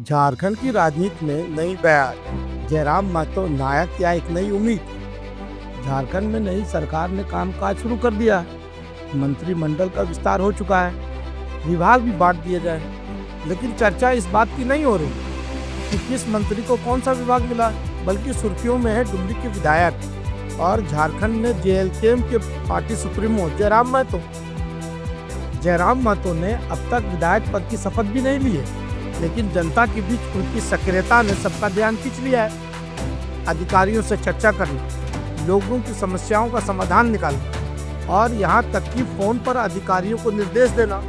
झारखंड की राजनीति में नई बयार, जयराम महतो नायक या एक नई उम्मीद। झारखंड में नई सरकार ने कामकाज शुरू कर दिया है। मंत्रिमंडल का विस्तार हो चुका है, विभाग भी बांट दिए गए हैं। लेकिन चर्चा इस बात की नहीं हो रही कि किस मंत्री को कौन सा विभाग मिला, बल्कि सुर्खियों में है डुमरी के विधायक और झारखंड में जेएलकेएम के पार्टी सुप्रीमो जयराम महतो ने अब तक विधायक पद की शपथ भी नहीं ली है। लेकिन जनता के बीच उनकी सक्रियता ने सबका ध्यान खींच लिया है। अधिकारियों से चर्चा करना, लोगों की समस्याओं का समाधान निकालना और यहाँ तक कि फोन पर अधिकारियों को निर्देश देना।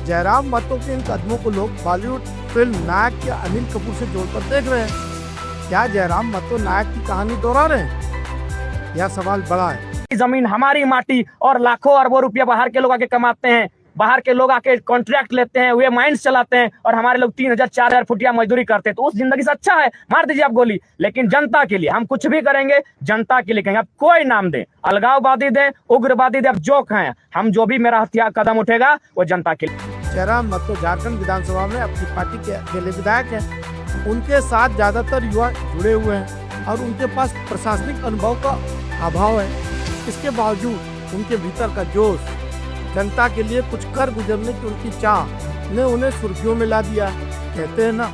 जयराम महतो के इन कदमों को लोग बॉलीवुड फिल्म नायक या अनिल कपूर से जोड़कर देख रहे हैं। क्या जयराम महतो नायक की कहानी दोहरा रहे हैं? यह सवाल बड़ा है। जमीन हमारी माटी और लाखों अरबों रुपया बाहर के लोग आके कमाते हैं, बाहर के लोग आके कॉन्ट्रैक्ट लेते हैं, वे माइंस चलाते हैं और हमारे लोग 3,000 4,000 फुटिया मजदूरी करते हैं। तो उस जिंदगी से अच्छा है, मार दीजिए आप गोली। लेकिन जनता के लिए हम कुछ भी करेंगे, जनता के लिए कहेंगे। आप कोई नाम दें, अलगाववादी दें, उग्रवादी दें, आप जो कहें, हम जो भी मेरा हथियार कदम उठेगा वो जनता के लिए। जयराम महतो झारखंड विधानसभा में अपनी पार्टी के अकेले विधायक हैं। उनके साथ ज्यादातर युवा जुड़े हुए हैं और उनके पास प्रशासनिक अनुभव का अभाव है। इसके बावजूद उनके भीतर का जोश, जनता के लिए कुछ कर गुजरने की उनकी चाह ने उन्हें सुर्खियों में ला दिया। कहते हैं ना,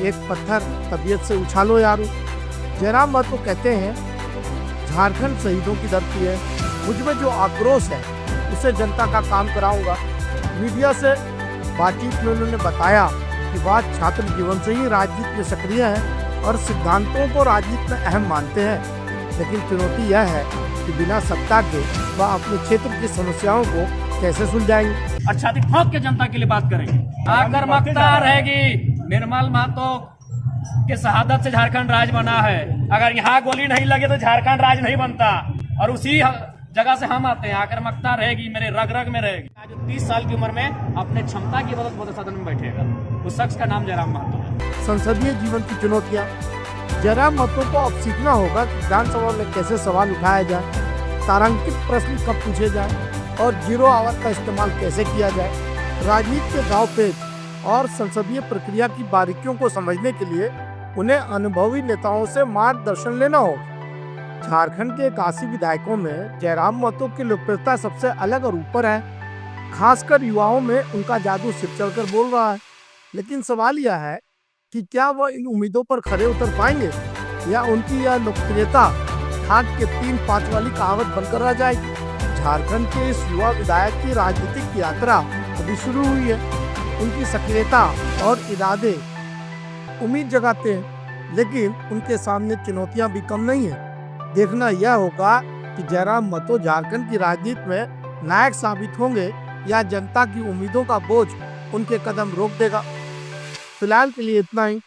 एक पत्थर तबीयत से उछालो यारो। जयराम महतो कहते हैं, झारखंड शहीदों की धरती है, मुझमें जो आक्रोश है उसे जनता का काम कराऊंगा। मीडिया से बातचीत में उन्होंने बताया कि वह छात्र जीवन से ही राजनीति में सक्रिय है और सिद्धांतों को राजनीति में अहम मानते हैं। लेकिन चुनौती यह है कि बिना सत्ता के वह अपने क्षेत्र की समस्याओं को कैसे सुलझाएंगे। और छाती ठोक के जनता के लिए बात करेंगे। आक्रामकता रहेगी। निर्मल महतो के शहादत से झारखंड राज्य बना है। अगर यहाँ गोली नहीं लगे तो झारखंड राज्य नहीं बनता। और उसी जगह से हम आते हैं। आक्रामकता रहेगी, मेरे रग रग में रहेगी। आज 30 साल की उम्र में अपने क्षमता की बदौलत सदन में बैठेगा, उस शख्स का नाम जयराम महतो है। संसदीय जीवन की चुनौतियाँ। जयराम महतो को अब सीखना होगा कि विधानसभा में कैसे सवाल उठाया जाए, तारांकित प्रश्न कब पूछे जाए और जीरो आवर का इस्तेमाल कैसे किया जाए। राजनीति के दांव-पेच और संसदीय प्रक्रिया की बारीकियों को समझने के लिए उन्हें अनुभवी नेताओं से मार्गदर्शन लेना होगा। झारखंड के 81 विधायकों में जयराम महतो की लोकप्रियता सबसे अलग और ऊपर है। खासकर युवाओं में उनका जादू सिर चढ़कर बोल रहा है। लेकिन सवाल यह है कि क्या वह इन उम्मीदों पर खरे उतर पाएंगे या उनकी यह लोकप्रियता खाक के 3-5 वाली कहावत बनकर रह जाएगी। झारखंड के इस युवा विधायक की राजनीतिक यात्रा अभी शुरू हुई है। उनकी सक्रियता और इरादे उम्मीद जगाते हैं, लेकिन उनके सामने चुनौतियां भी कम नहीं है। देखना यह होगा कि जयराम महतो झारखंड की राजनीति में नायक साबित होंगे या जनता की उम्मीदों का बोझ उनके कदम रोक देगा। फिलहाल के लिए इतना ही।